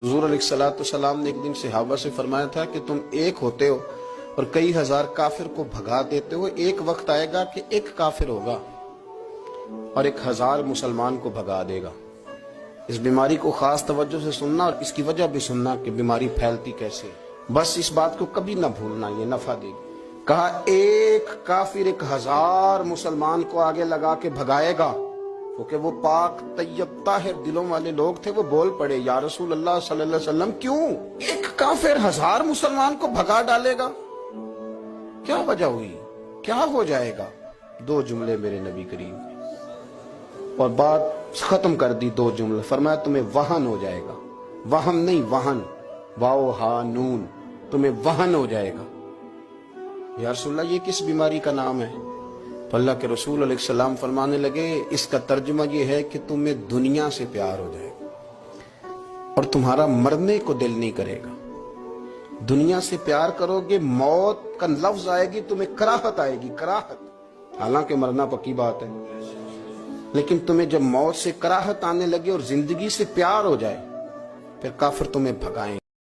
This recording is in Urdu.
حضور علیہ السلام نے ایک دن صحابہ سے فرمایا تھا کہ تم ایک ہوتے ہو اور کئی ہزار کافر کو بھگا دیتے ہو، ایک وقت آئے گا کہ ایک کافر ہوگا اور 1000 مسلمان کو بھگا دے گا۔ اس بیماری کو خاص توجہ سے سننا اور اس کی وجہ بھی سننا کہ بیماری پھیلتی کیسے ہے، بس اس بات کو کبھی نہ بھولنا، یہ نفع دے گی۔ کہا ایک کافر 1000 مسلمان کو آگے لگا کے بھگائے گا، کیونکہ وہ پاک طیب طاہر دلوں والے لوگ تھے۔ وہ بول پڑے یا رسول اللہ صلی اللہ علیہ وسلم کیوں ایک کافر 1000 مسلمان کو بھگا ڈالے گا؟ کیا وجہ ہوئی، کیا ہو جائے گا؟ 2 جملے میرے نبی کریم اور بات ختم کر دی، 2 جملے فرمایا تمہیں وہن ہو جائے گا، وہم نہیں وہن، واو ہا نون، تمہیں وہن ہو جائے گا۔ یا رسول اللہ یہ کس بیماری کا نام ہے؟ اللہ کے رسول علیہ السلام فرمانے لگے اس کا ترجمہ یہ ہے کہ تمہیں دنیا سے پیار ہو جائے گا اور تمہارا مرنے کو دل نہیں کرے گا۔ دنیا سے پیار کرو گے، موت کا لفظ آئے گی تمہیں کراہت آئے گی، کراہت، حالانکہ مرنا پکی بات ہے، لیکن تمہیں جب موت سے کراہت آنے لگے اور زندگی سے پیار ہو جائے پھر کافر تمہیں بھگائیں